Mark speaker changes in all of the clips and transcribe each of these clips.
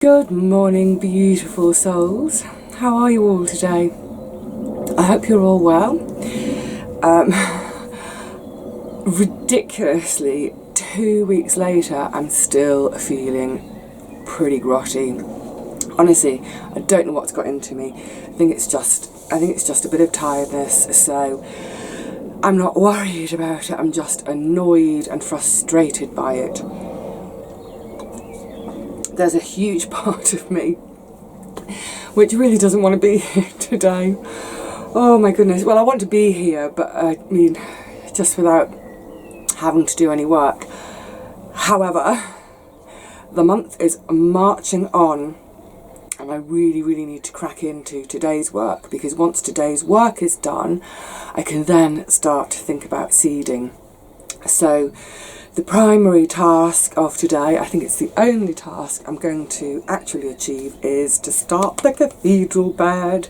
Speaker 1: Good morning, beautiful souls. How are you all today? I hope you're all well. Ridiculously, 2 weeks later, I'm still feeling pretty grotty. Honestly, I don't know what's got into me. I think it's just a bit of tiredness. So I'm not worried about it. I'm just annoyed and frustrated by it. There's a huge part of me which really doesn't want to be here today. Oh my goodness. Well, I want to be here, but I mean, just without having to do any work. However, the month is marching on and I really need to crack into today's work, because once today's work is done, I can then start to think about seeding. So the primary task of today, I think it's the only task I'm going to actually achieve, is to start the cathedral bed.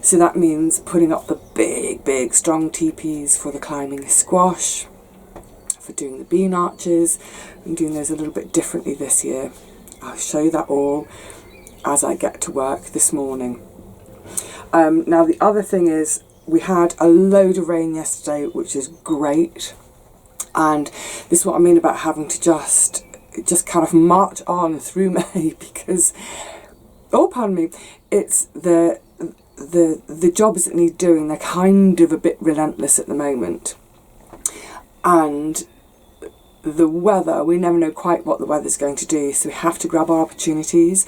Speaker 1: So that means putting up the big strong teepees for the climbing squash, for doing the bean arches. I'm doing those a little bit differently this year. I'll show you that all as I get to work this morning. Now the other thing is, we had a load of rain yesterday, which is great. And this is what I mean about having to just kind of march on through May, because, oh pardon me, it's the jobs that need doing, they're kind of a bit relentless at the moment. And the weather, we never know quite what the weather's going to do, so we have to grab our opportunities.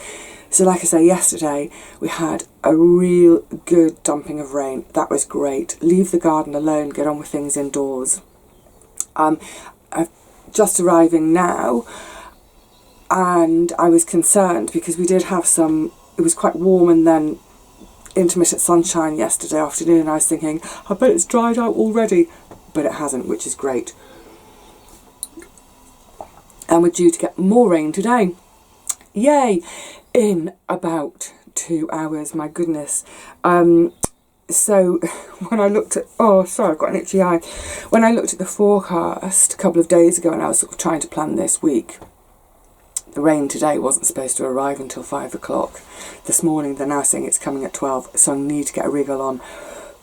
Speaker 1: So like I say, yesterday we had a real good dumping of rain. That was great. Leave the garden alone, get on with things indoors. I'm just arriving now, and I was concerned because we did have it was quite warm and then intermittent sunshine yesterday afternoon, and I was thinking, I bet it's dried out already, but it hasn't, which is great. And we're due to get more rain today. Yay! In about 2 hours, my goodness. So when I looked at, oh sorry, I've got an itchy eye. When I looked at the forecast a couple of days ago, and I was sort of trying to plan this week, the rain today wasn't supposed to arrive until 5 o'clock. This morning they're now saying it's coming at 12, so I need to get a wriggle on.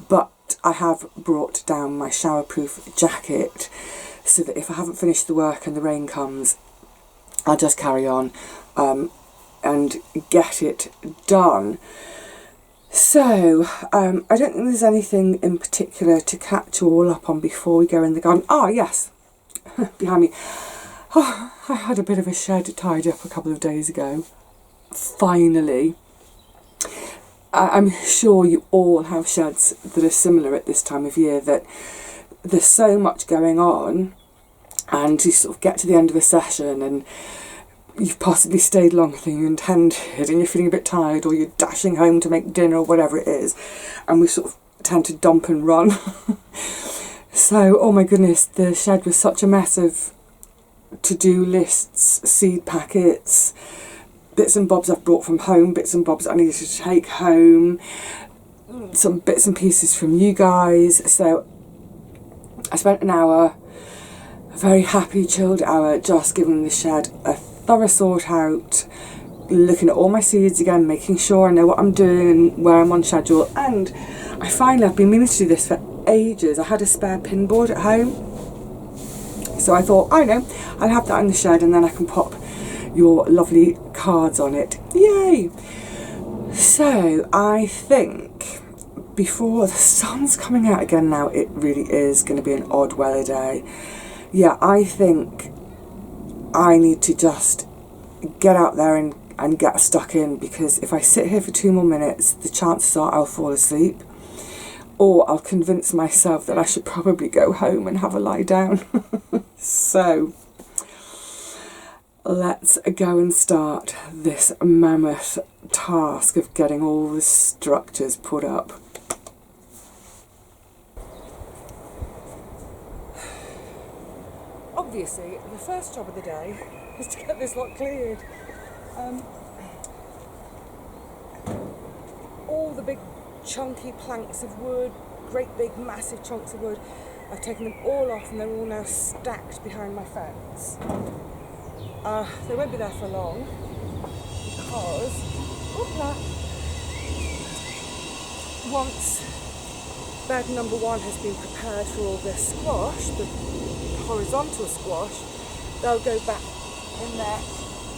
Speaker 1: But I have brought down my showerproof jacket, so that if I haven't finished the work and the rain comes, I'll just carry on and get it done. So, I don't think there's anything in particular to catch you all up on before we go in the garden. Ah, yes, behind me. Oh, I had a bit of a shed tidy up a couple of days ago. Finally. I'm sure you all have sheds that are similar at this time of year, that there's so much going on, and you sort of get to the end of a session and you've possibly stayed longer than you intended, and you're feeling a bit tired, or you're dashing home to make dinner or whatever it is, and we sort of tend to dump and run. So, oh my goodness, the shed was such a mess of to-do lists, seed packets, bits and bobs I've brought from home, bits and bobs I needed to take home, some bits and pieces from you guys. So I spent an hour, a very happy, chilled hour, just giving the shed a thorough sort out, looking at all my seeds again, making sure I know what I'm doing and where I'm on schedule. And I've been meaning to do this for ages. I had a spare pin board at home, so I thought, I know, I'll have that in the shed, and then I can pop your lovely cards on it. Yay! So I think before the sun's coming out again now, it really is going to be an odd weather day. Yeah, I think I need to just get out there and get stuck in, because if I sit here for 2 more minutes, the chances are I'll fall asleep, or I'll convince myself that I should probably go home and have a lie down. So let's go and start this mammoth task of getting all the structures put up. Obviously, the first job of the day is to get this lot cleared. All the big chunky planks of wood, great big massive chunks of wood, I've taken them all off, and they're all now stacked behind my fence. They won't be there for long, because once bed number 1 has been prepared for all this squash, the horizontal squash, they'll go back in there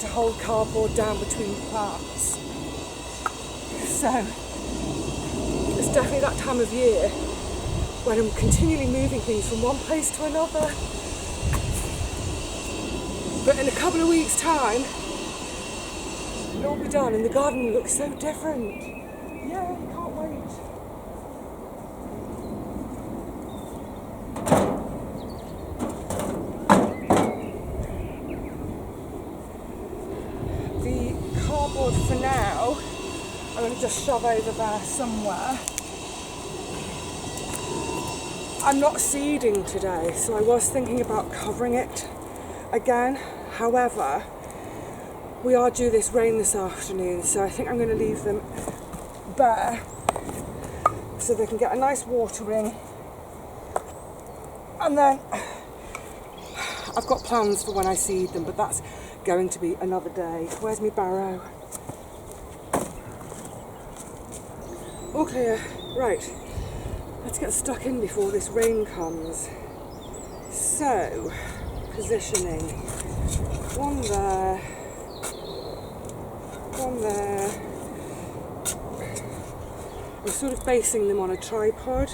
Speaker 1: to hold cardboard down between plants. So it's definitely that time of year when I'm continually moving things from one place to another. But in a couple of weeks' time, it'll all be done and the garden will look so different. Yeah, can't wait. The cardboard for now, I'm going to just shove over there somewhere. I'm not seeding today, so I was thinking about covering it again. However, we are due this rain this afternoon, so I think I'm going to leave them bare so they can get a nice watering. And then I've got plans for when I seed them, but that's going to be another day. Where's my barrow? All clear. Right. Let's get stuck in before this rain comes. So, positioning. One there. One there. I'm sort of basing them on a tripod.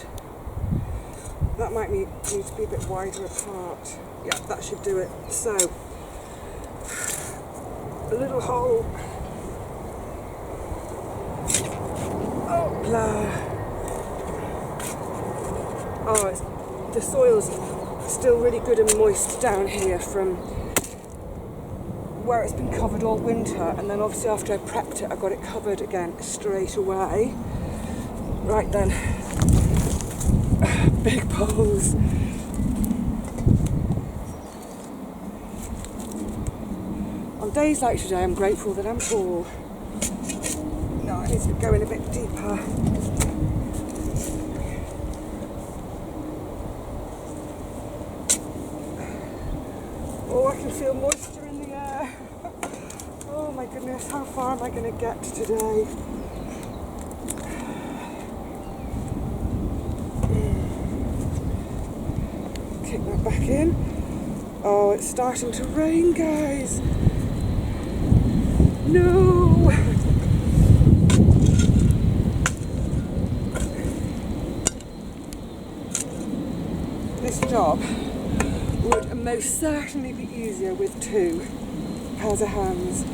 Speaker 1: That might need to be a bit wider apart. Yeah, that should do it. So, a little hole. Oh, blah. Oh, the soil's still really good and moist down here from where it's been covered all winter, and then obviously after I prepped it I got it covered again straight away. Right then, big poles. On days like today I'm grateful that I'm tall. No, I need to go in a bit deeper. Oh, I can feel moisture in the air. Oh my goodness, how far am I going to get today? Kick that back in. Oh, it's starting to rain, guys. No! This job would most certainly be easier with 2 pairs of hands.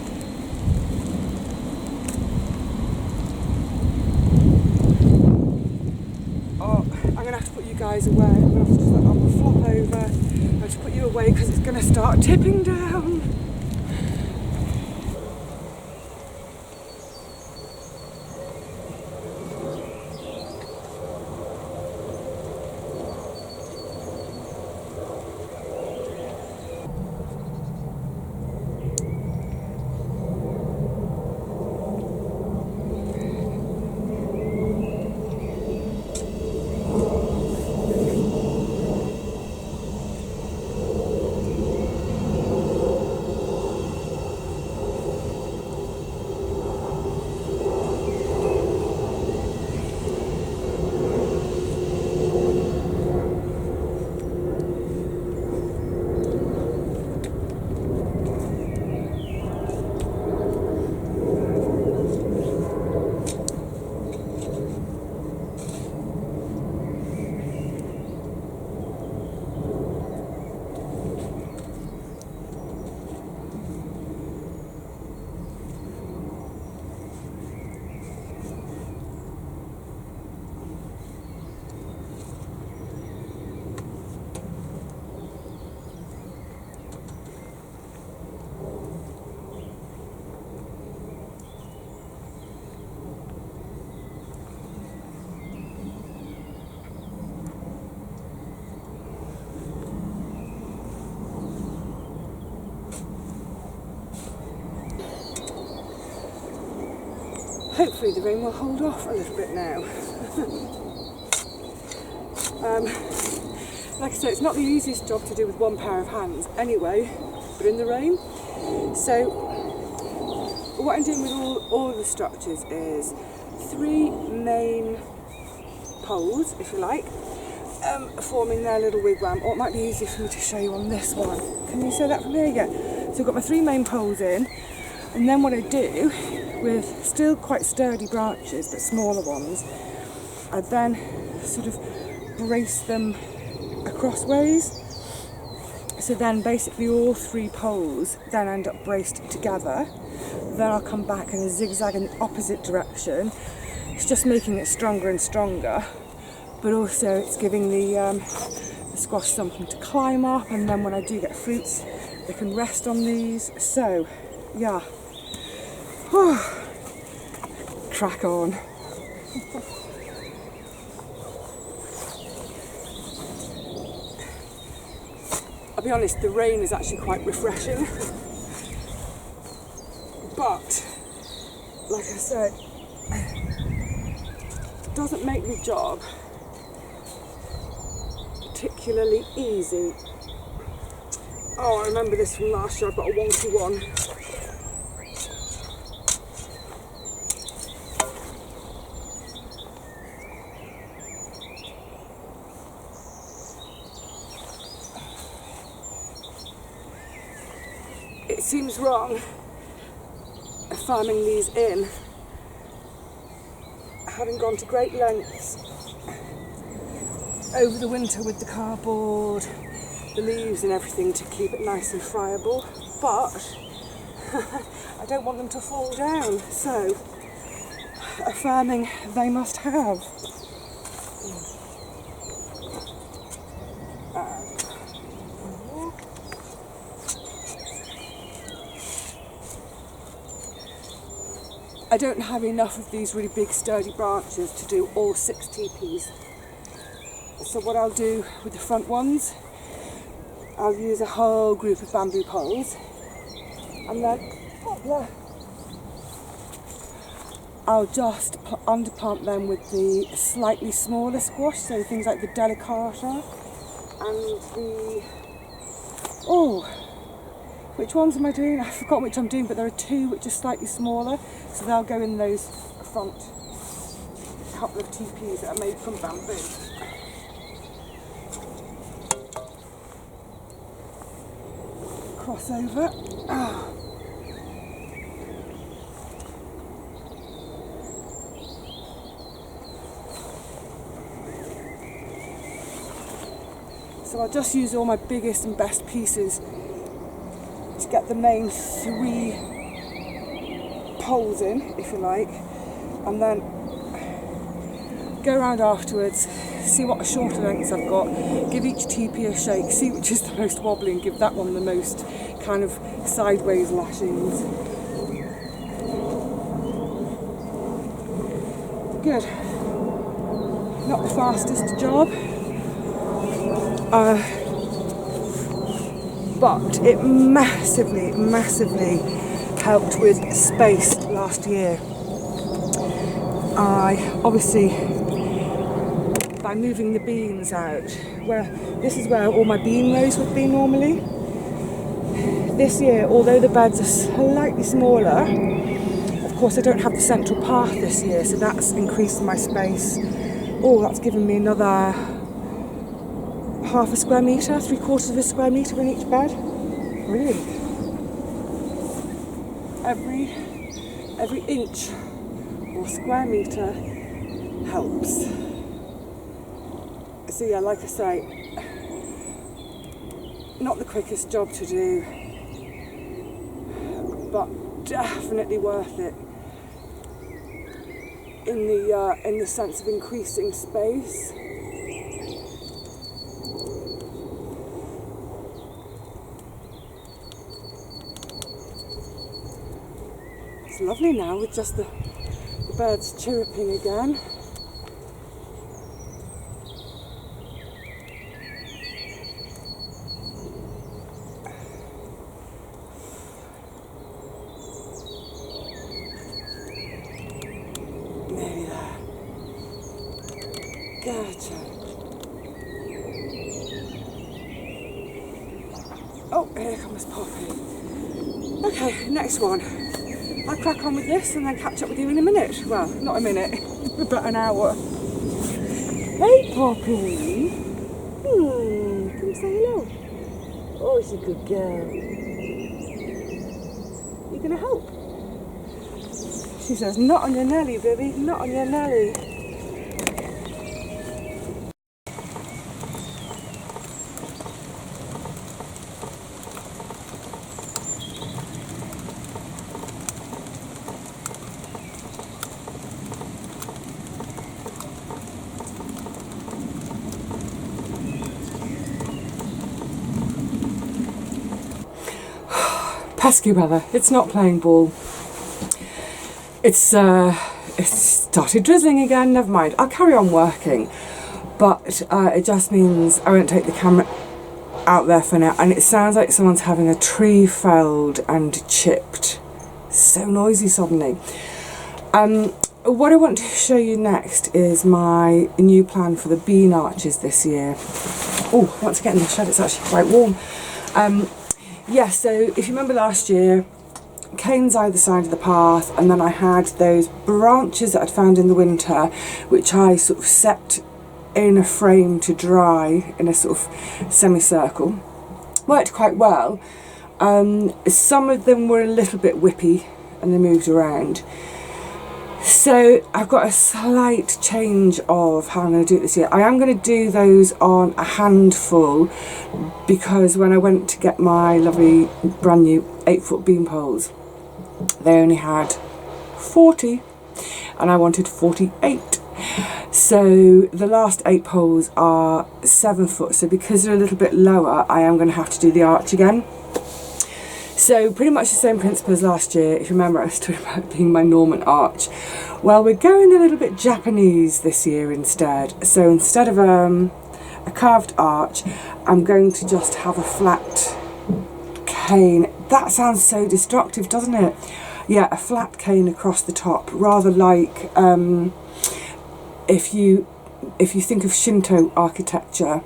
Speaker 1: Oh, I'm going to have to put you guys away. I'm going to have to just I'm going to flop over. I have to put you away because it's going to start tipping down. Hopefully the rain will hold off a little bit now. Like I said, it's not the easiest job to do with 1 pair of hands anyway, but in the rain. So what I'm doing with all of the structures is 3 main poles, if you like, forming their little wigwam. Or it might be easier for me to show you on this one. Can you see that from here? Yeah. So I've got my 3 main poles in, and then what I do with still quite sturdy branches but smaller ones, I then sort of brace them acrossways. So then basically all 3 poles then end up braced together. Then I'll come back in a zigzag in the opposite direction. It's just making it stronger and stronger, but also it's giving the squash something to climb up, and then when I do get fruits they can rest on these. So yeah, crack on. I'll be honest, the rain is actually quite refreshing, but like I said, it doesn't make the job particularly easy. Oh, I remember this from last year. I've got a wonky one. It seems wrong farming these in, having gone to great lengths over the winter with the cardboard, the leaves and everything to keep it nice and friable, but I don't want them to fall down, so affirming they must have. I don't have enough of these really big sturdy branches to do all 6 teepees. So what I'll do with the front ones, I'll use a whole group of bamboo poles, and then I'll just underplant them with the slightly smaller squash, so things like the delicata and the, which ones am I doing? I've forgotten which I'm doing, but there are 2 which are slightly smaller, so they'll go in those front couple of teepees that are made from bamboo. Cross over. So I'll just use all my biggest and best pieces to get the main 3 poles in, if you like, and then go around afterwards, see what shorter lengths I've got, give each teepee a shake, see which is the most wobbly and give that one the most kind of sideways lashings. Good. Not the fastest job, but it massively helped with space last year. I obviously, by moving the beans out, this is where all my bean rows would be normally. This year, although the beds are slightly smaller, of course I don't have the central path this year, so that's increased my space. That's given me another half a square metre, 3/4 of a square metre in each bed. Brilliant. Every inch or square metre helps. So yeah, like I say, not the quickest job to do, but definitely worth it in the sense of increasing space. It's lovely now with just the birds chirruping again. Nearly there. Gotcha. Oh, here comes Poppy. Okay, next one. I'll crack on with this and then catch up with you in a minute. Well, not a minute, about an hour. Hey, Poppy. Come say hello. Oh, she's a good girl. You gonna help? She says, not on your Nelly, baby, not on your Nelly. Pesky weather. It's not playing ball. It's started drizzling again. Never mind. I'll carry on working, but it just means I won't take the camera out there for now. And it sounds like someone's having a tree felled and chipped. So noisy suddenly. What I want to show you next is my new plan for the bean arches this year. Oh, once I get in the shed, it's actually quite warm. Yeah, so if you remember last year, canes either side of the path, and then I had those branches that I'd found in the winter, which I sort of set in a frame to dry in a sort of semicircle. Worked quite well. Some of them were a little bit whippy and they moved around. So I've got a slight change of how I'm going to do it this year. I am going to do those on a handful because when I went to get my lovely brand new 8-foot beam poles, they only had 40 and I wanted 48. So the last 8 poles are 7 foot. So because they're a little bit lower, I am going to have to do the arch again. So pretty much the same principle as last year. If you remember, I was talking about it being my Norman arch. Well, we're going a little bit Japanese this year instead. So instead of a carved arch, I'm going to just have a flat cane. That sounds so destructive, doesn't it? Yeah, a flat cane across the top, rather like if you think of Shinto architecture,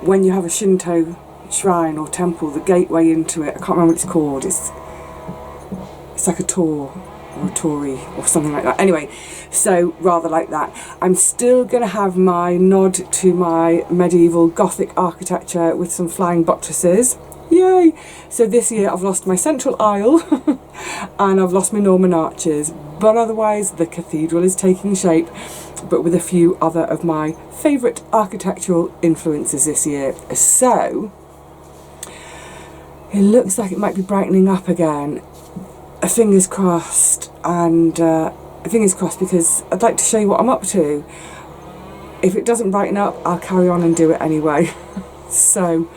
Speaker 1: when you have a Shinto shrine or temple, the gateway into it, I can't remember what it's called, it's like a tor or a torii or something like that. Anyway, so rather like that. I'm still going to have my nod to my medieval Gothic architecture with some flying buttresses. Yay! So this year I've lost my central aisle and I've lost my Norman arches, but otherwise the cathedral is taking shape, but with a few other of my favourite architectural influences this year. So it looks like it might be brightening up again. Fingers crossed, and fingers crossed because I'd like to show you what I'm up to. If it doesn't brighten up, I'll carry on and do it anyway. So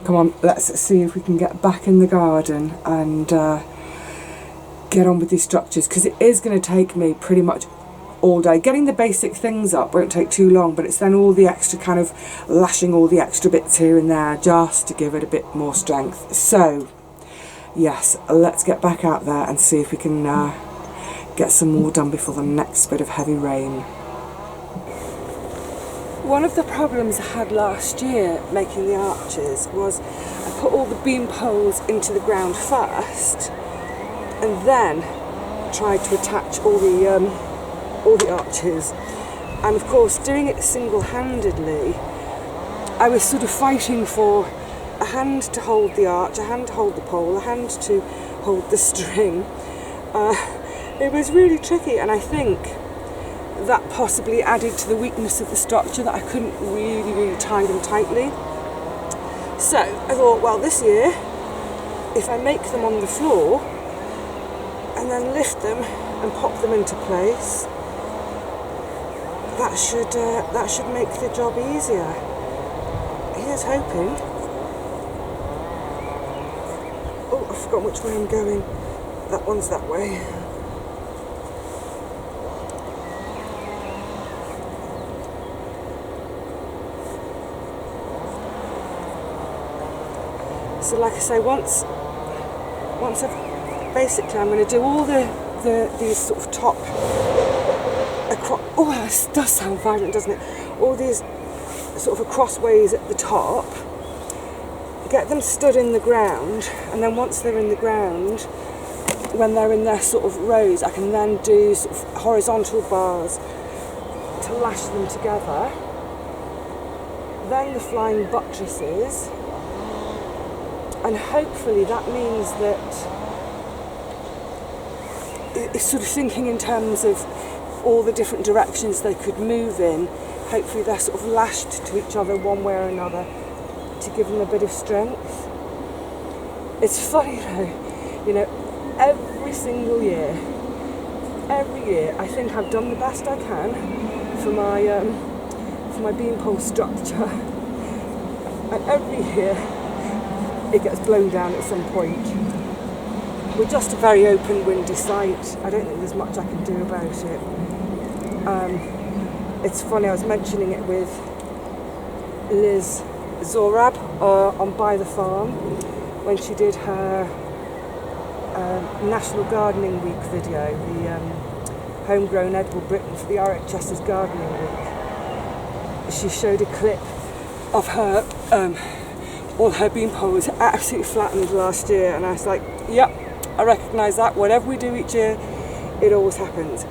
Speaker 1: come on, let's see if we can get back in the garden and get on with these structures, because it is going to take me pretty much all day. Getting the basic things up won't take too long, but it's then all the extra kind of lashing all the extra bits here and there just to give it a bit more strength. So yes, let's get back out there and see if we can get some more done before the next bit of heavy rain. One of the problems I had last year making the arches was I put all the beam poles into the ground first and then tried to attach all the arches, and of course doing it single-handedly I was sort of fighting for a hand to hold the arch, a hand to hold the pole, a hand to hold the string. It was really tricky, and I think that possibly added to the weakness of the structure, that I couldn't really tie them tightly. So I thought, well, this year if I make them on the floor and then lift them and pop them into place, that should make the job easier. Here's hoping. Oh, I've forgotten which way I'm going. That one's that way. So like I say, once I've basically, I'm going to do all these sort of top across. Oh, this does sound violent, doesn't it? All these sort of crossways at the top, get them stood in the ground, and then once they're in the ground, when they're in their sort of rows, I can then do sort of horizontal bars to lash them together. Then the flying buttresses, and hopefully that means that it's sort of thinking in terms of all the different directions they could move in. Hopefully they're sort of lashed to each other one way or another to give them a bit of strength. It's funny though, you know, every single year, every year I think I've done the best I can for my beam pole structure, and every year it gets blown down at some point. We're just a very open, windy site. I don't think there's much I can do about it. It's funny, I was mentioning it with Liz Zorab on By the Farm when she did her National Gardening Week video, the Homegrown Edible Britain for the RHS's Gardening Week. She showed a clip of her, all her bean poles absolutely flattened last year, and I was like, yep, I recognise that. Whatever we do each year, it always happens.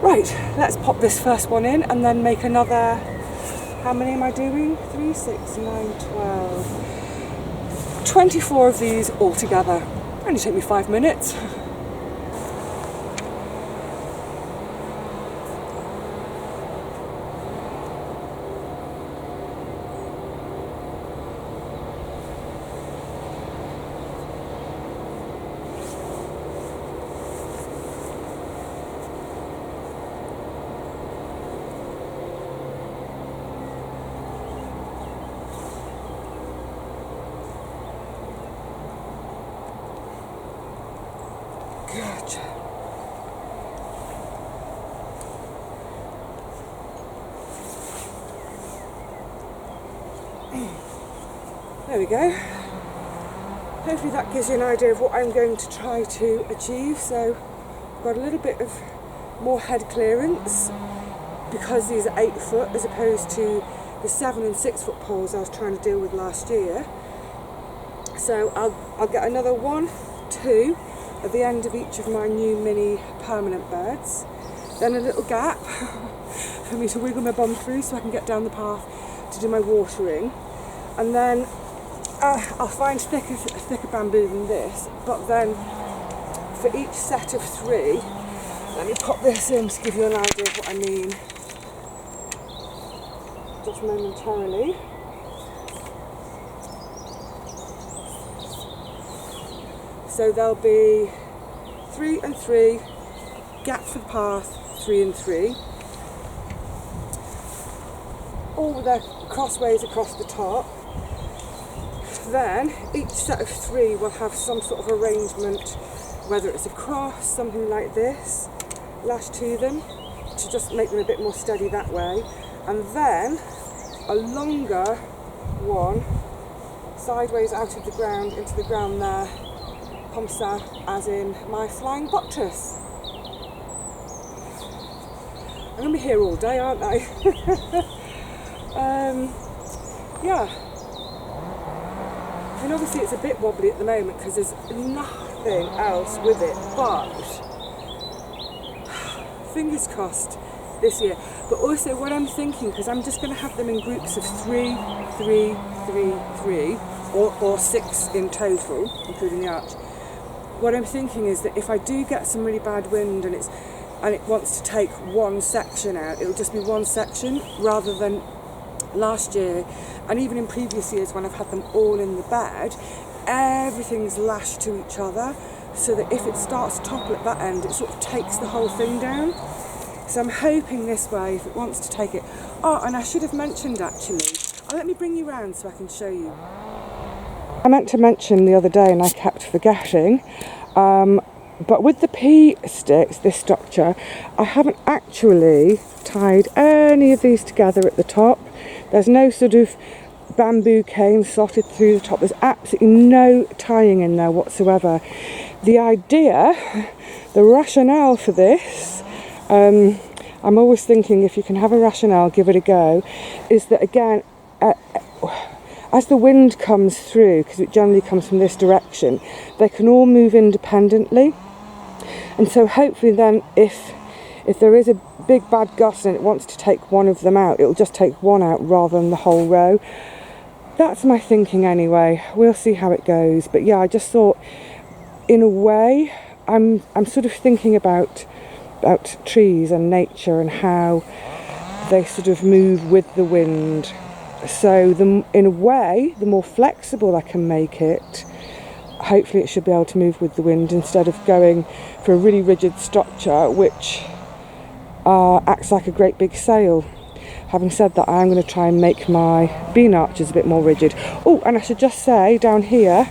Speaker 1: Right, let's pop this first one in and then make another, how many am I doing? 3, 6, 9, 12, 24 of these all together. Only take me 5 minutes. Good. There we go. Hopefully that gives you an idea of what I'm going to try to achieve. So I've got a little bit of more head clearance because these are 8 foot as opposed to the 7 and 6 foot poles I was trying to deal with last year. So I'll get another 1, 2 at the end of each of my new mini permanent beds, then a little gap for me to wiggle my bum through so I can get down the path to do my watering, and then I'll find thicker bamboo than this, but then for each set of 3, let me pop this in to give you an idea of what I mean just momentarily. So there'll be 3 and 3, gap for the path, 3 and 3, all with their crossways across the top. Then each set of 3 will have some sort of arrangement, whether it's a cross, something like this, lashed to them to just make them a bit more steady that way, and then a longer one sideways out of the ground into the ground there, comme ça, as in my flying buttress. I'm going to be here all day, aren't I? Yeah. I mean, obviously it's a bit wobbly at the moment because there's nothing else with it, but fingers crossed this year. But also what I'm thinking, because I'm just going to have them in groups of 3, 3, 3, 3, or 6 in total, including the arch. What I'm thinking is that if I do get some really bad wind and it wants to take one section out, it'll just be one section rather than last year, and even in previous years when I've had them all in the bed, everything's lashed to each other so that if it starts to topple at that end, it sort of takes the whole thing down. So I'm hoping this way, if it wants to take it. Oh, and I should have mentioned actually, let me bring you round so I can show you. I meant to mention the other day and I kept forgetting, but with the pea sticks, this structure, I haven't actually tied any of these together at the top. There's no sort of bamboo cane slotted through the top. There's absolutely no tying in there whatsoever. The idea, the rationale for this, I'm always thinking if you can have a rationale, give it a go, is that again, as the wind comes through, because it generally comes from this direction, they can all move independently. And so hopefully then if there is a big bad gust and it wants to take one of them out, it'll just take one out rather than the whole row. That's my thinking anyway. We'll see how it goes. But yeah, I just thought, in a way, I'm sort of thinking about trees and nature and how they sort of move with the wind. So in a way, the more flexible I can make it, hopefully it should be able to move with the wind instead of going for a really rigid structure which acts like a great big sail. Having said that, I'm going to try and make my bean arches a bit more rigid. Oh, and I should just say, down here,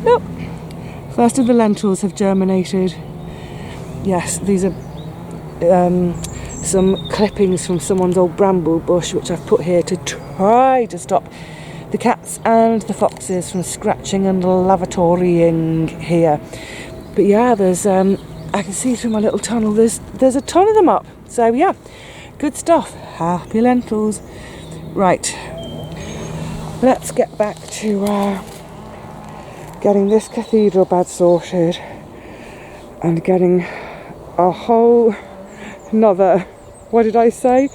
Speaker 1: nope, first of the lentils have germinated. Yes, these are some clippings from someone's old bramble bush, which I've put here to try to stop the cats and the foxes from scratching and lavatorying here. But yeah, there's I can see through my little tunnel, there's a ton of them up. So yeah, good stuff. Happy lentils. Right, let's get back to getting this cathedral bed sorted and getting a whole another, what did I say?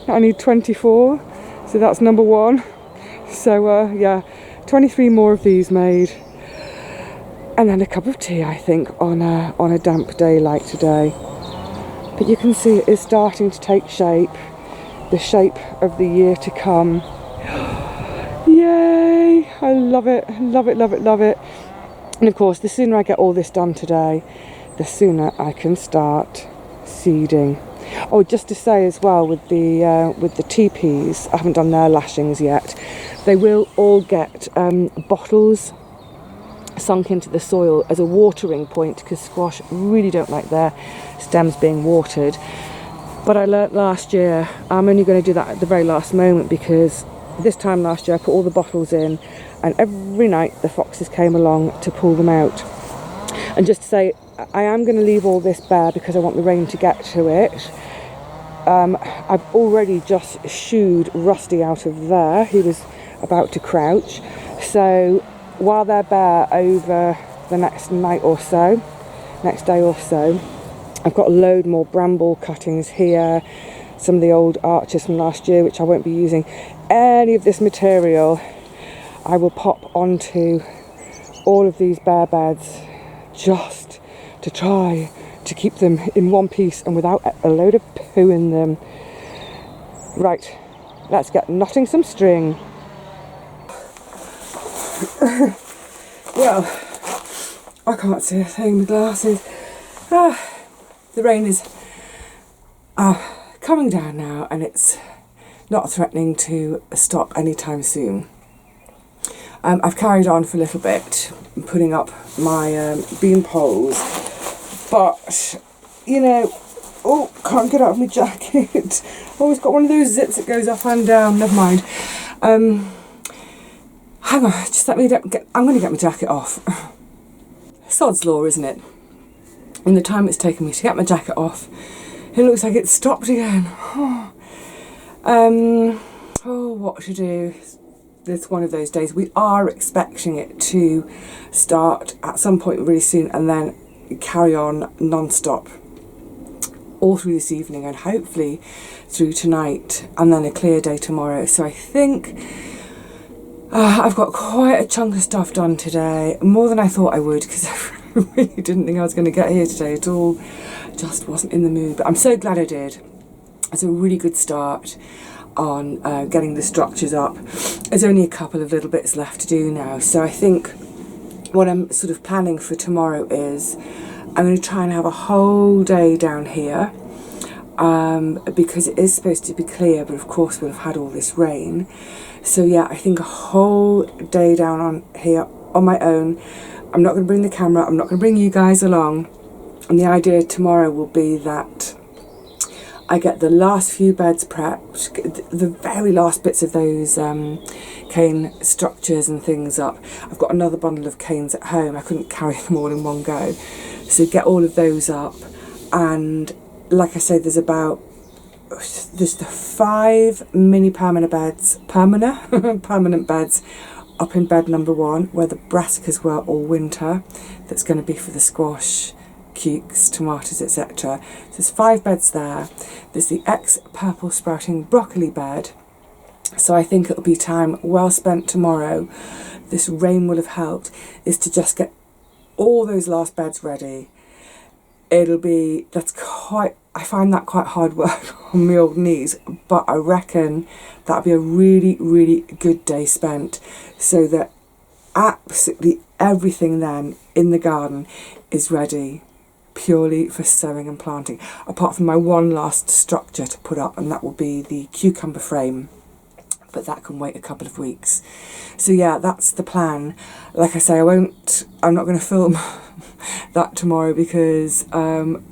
Speaker 1: I need 24, so that's number 1. So yeah, 23 more of these made. And then a cup of tea, I think, on a damp day like today. But you can see it is starting to take shape, the shape of the year to come. Yay! I love it, love it, love it, love it. And of course, the sooner I get all this done today, the sooner I can start seeding. Oh, just to say as well, with the teepees, I haven't done their lashings yet. They will all get bottles sunk into the soil as a watering point, because squash really don't like their stems being watered. But I learnt last year, I'm only going to do that at the very last moment, because this time last year I put all the bottles in and every night the foxes came along to pull them out. And just to say, I am going to leave all this bare because I want the rain to get to it. I've already just shooed Rusty out of there. He was about to crouch. So while they're bare over the next day or so, I've got a load more bramble cuttings here, some of the old arches from last year, which I won't be using. Any of this material I will pop onto all of these bare beds just to try to keep them in one piece and without a load of poo in them. Right, let's get knotting some string. Well, I can't see a thing with glasses. The rain is coming down now, and it's not threatening to stop anytime soon. I've carried on for a little bit, putting up my bean poles, but you know, oh, can't get out of my jacket. Oh, it's got one of those zips that goes up and down. Never mind. Hang on, just let me I'm going to get my jacket off. Sod's law, isn't it? In the time it's taken me to get my jacket off, it looks like it's stopped again. Oh, what to do? It's one of those days. We are expecting it to start at some point really soon and then carry on non-stop all through this evening and hopefully through tonight, and then a clear day tomorrow. So I think I've got quite a chunk of stuff done today, more than I thought I would, because I really didn't think I was going to get here today at all. Just wasn't in the mood, but I'm so glad I did. It's a really good start on getting the structures up. There's only a couple of little bits left to do now, so I think what I'm sort of planning for tomorrow is I'm going to try and have a whole day down here, because it is supposed to be clear, but of course we'll have had all this rain. So yeah, I think a whole day down on here on my own. I'm not going to bring the camera, I'm not going to bring you guys along, and the idea tomorrow will be that I get the last few beds prepped, the very last bits of those cane structures and things up. I've got another bundle of canes at home, I couldn't carry them all in one go. So get all of those up, and like I said, there's the 5 mini permanent beds up in bed number 1, where the brassicas were all winter. That's going to be for the squash, cukes, tomatoes, etc. So there's 5 beds there. There's the ex-purple sprouting broccoli bed. So I think it'll be time well spent tomorrow. This rain will have helped, is to just get all those last beds ready. I find that quite hard work on my old knees, but I reckon that'll be a really, really good day spent, so that absolutely everything then in the garden is ready purely for sowing and planting, apart from my one last structure to put up, and that will be the cucumber frame, but that can wait a couple of weeks. So yeah, that's the plan. Like I say, I'm not going to film that tomorrow because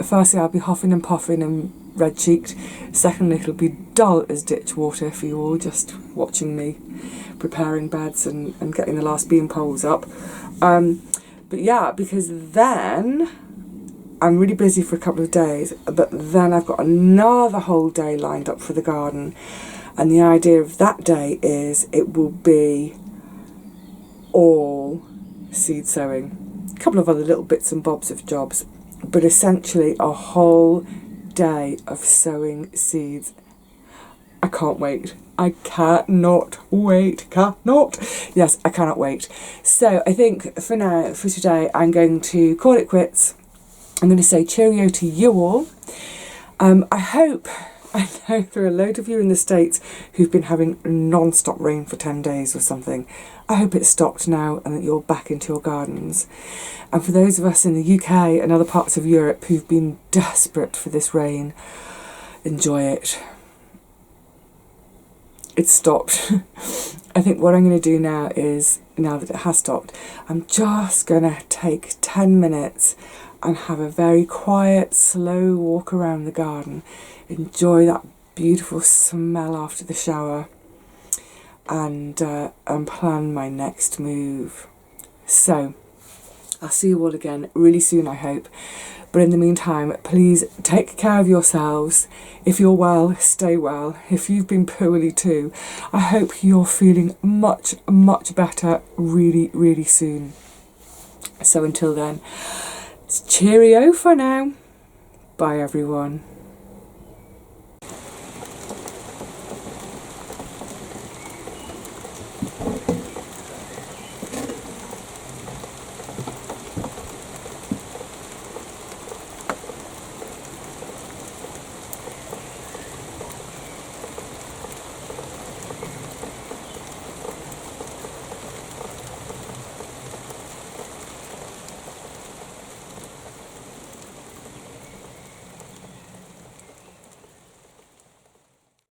Speaker 1: firstly I'll be huffing and puffing and red cheeked. Secondly, it'll be dull as ditch water for you all just watching me preparing beds and getting the last bean poles up. But yeah, because then I'm really busy for a couple of days, but then I've got another whole day lined up for the garden. And the idea of that day is it will be all seed sowing. A couple of other little bits and bobs of jobs, but essentially a whole day of sowing seeds. I can't wait. I cannot wait. Yes, I cannot wait. So I think for now, for today, I'm going to call it quits. I'm going to say cheerio to you all. I know there are a load of you in the States who've been having non-stop rain for 10 days or something. I hope it's stopped now and that you're back into your gardens. And for those of us in the UK and other parts of Europe who've been desperate for this rain, enjoy it. It's stopped. I think what I'm going to do now is, now that it has stopped, I'm just going to take 10 minutes and have a very quiet, slow walk around the garden. Enjoy that beautiful smell after the shower, and plan my next move. So I'll see you all again really soon, I hope. But in the meantime, please take care of yourselves. If you're well, stay well. If you've been poorly too, I hope you're feeling much, much better really, really soon. So until then, cheerio for now. Bye everyone.